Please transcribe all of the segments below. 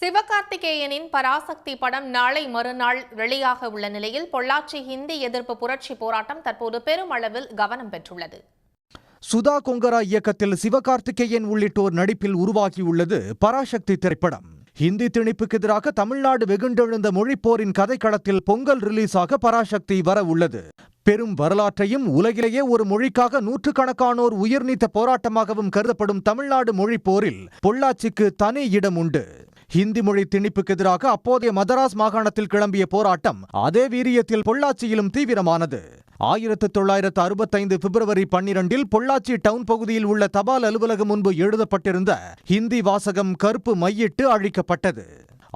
சிவகார்த்திகேயனின் பராசக்தி படம் நாளை மறுநாள் வெளியாக உள்ள நிலையில் பொள்ளாச்சி ஹிந்தி எதிர்ப்பு புரட்சி போராட்டம் தற்போது பெருமளவில் கவனம் பெற்றுள்ளது. சுதா கொங்கரா இயக்கத்தில் சிவகார்த்திகேயன் உள்ளிட்டோர் நடிப்பில் உருவாகியுள்ளது பராசக்தி திரைப்படம். ஹிந்தி திணிப்புக்கு எதிராக தமிழ்நாடு வெகுண்டெழுந்த மொழிப்போரின் கதைக்களத்தில் பொங்கல் ரிலீஸாக பராசக்தி வர உள்ளது. பெரும் வரலாற்றையும் உலகிலேயே ஒரு மொழிக்காக நூற்றுக்கணக்கானோர் உயிர் நீத்த போராட்டமாகவும் கருதப்படும் தமிழ்நாடு மொழிப்போரில் பொள்ளாச்சிக்கு தனி இடம் உண்டு. ஹிந்தி மொழி திணிப்புக்கு எதிராக அப்போதைய மதராஸ் மாகாணத்தில் கிளம்பிய போராட்டம் அதே வீரியத்தில் பொள்ளாச்சியிலும் தீவிரமானது. 1965 பிப்ரவரி 12 பொள்ளாச்சி டவுன் பகுதியில் உள்ள தபால் அலுவலகம் முன்பு எழுதப்பட்டிருந்த ஹிந்தி வாசகம் கருப்பு மையிட்டு அழிக்கப்பட்டது.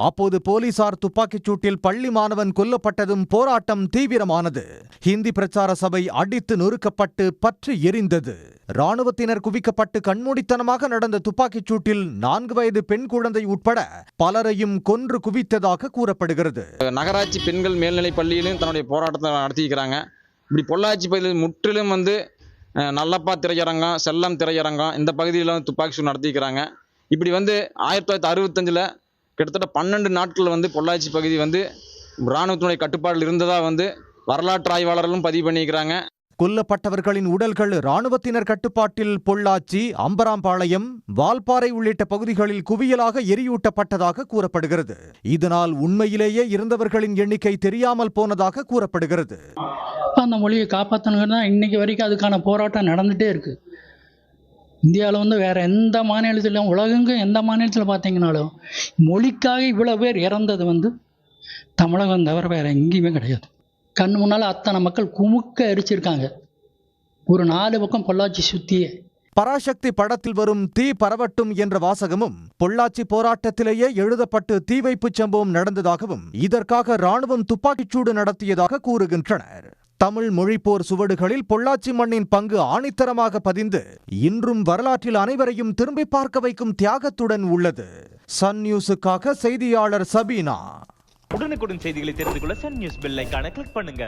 அப்போது போலீசார் துப்பாக்கிச் சூட்டில் பள்ளி மாணவன் கொல்லப்பட்டதும் போராட்டம் தீவிரமானது. ஹிந்தி பிரச்சார சபை அடித்து நொறுக்கப்பட்டு பற்றி எரிந்தது. ராணுவத்தினர் குவிக்கப்பட்டு கண்மூடித்தனமாக நடந்த துப்பாக்கிச் சூட்டில் 4 வயது பெண் குழந்தை உட்பட பலரையும் கொன்று குவித்ததாக கூறப்படுகிறது. நகராட்சி பெண்கள் மேல்நிலைப் பள்ளியிலும் தன்னுடைய போராட்டத்தை நடத்திக்கிறாங்க. இப்படி பொள்ளாச்சி பகுதியில் முற்றிலும் நல்லப்பா திரையரங்கம், செல்லம் திரையரங்கம் இந்த பகுதியில் துப்பாக்கி சூடு நடத்திக்கிறாங்க. இப்படி 1965 கிட்டத்தட்ட 12 நாட்கள் பொள்ளாச்சி பகுதி இராணுவத்தினுடைய கட்டுப்பாட்டில் இருந்ததா வரலாற்று ஆய்வாளர்களும் பதிவு பண்ணிக்கிறாங்க. கொல்லப்பட்டவர்களின் உடல்கள் இராணுவத்தினர் கட்டுப்பாட்டில் பொள்ளாச்சி, அம்பராம்பாளையம், வால்பாறை உள்ளிட்ட பகுதிகளில் குவியலாக எரியூட்டப்பட்டதாக கூறப்படுகிறது. இதனால் உண்மையிலேயே இருந்தவர்களின் எண்ணிக்கை தெரியாமல் போனதாக கூறப்படுகிறது. அந்த மொழியை காப்பாற்றணுங்கன்னா இன்னைக்கு வரைக்கும் அதுக்கான போராட்டம் நடந்துகிட்டே இருக்கு. இந்தியாவில் வேற எந்த மாநிலத்திலும், உலகெங்கும் எந்த மாநிலத்தில் பார்த்தீங்கன்னாலும் மொழிக்காக இவ்வளோ பேர் இறந்தது தமிழகம் தவிர வேற எங்கேயுமே கிடையாது. கண் முன்னால் அத்தனை மக்கள் குமுக்க எரிச்சிருக்காங்க. ஒரு 4 பக்கம் பொள்ளாச்சி சுத்தியே. பராசக்தி படத்தில் வரும் தீ பரவட்டும் என்ற வாசகமும் பொள்ளாச்சி போராட்டத்திலேயே எழுதப்பட்டு தீ வைப்பு சம்பவம் நடந்ததாகவும் இதற்காக ராணுவம் துப்பாக்கிச்சூடு நடத்தியதாக கூறுகின்றனர். தமிழ் மொழிப்போர் சுவடுகளில் பொள்ளாச்சி மண்ணின் பங்கு ஆணித்தரமாக பதிந்து இன்றும் வரலாற்றில் அனைவரையும் திரும்பி பார்க்க வைக்கும் தியாகத்துடன் உள்ளது. சன் நியூஸுக்காக செய்தியாளர் சபீனா. உடனுக்குடன் செய்திகளை தெரிந்து கொள்ள சன் நியூஸ் பெல் ஐகானை கிளிக் பண்ணுங்க.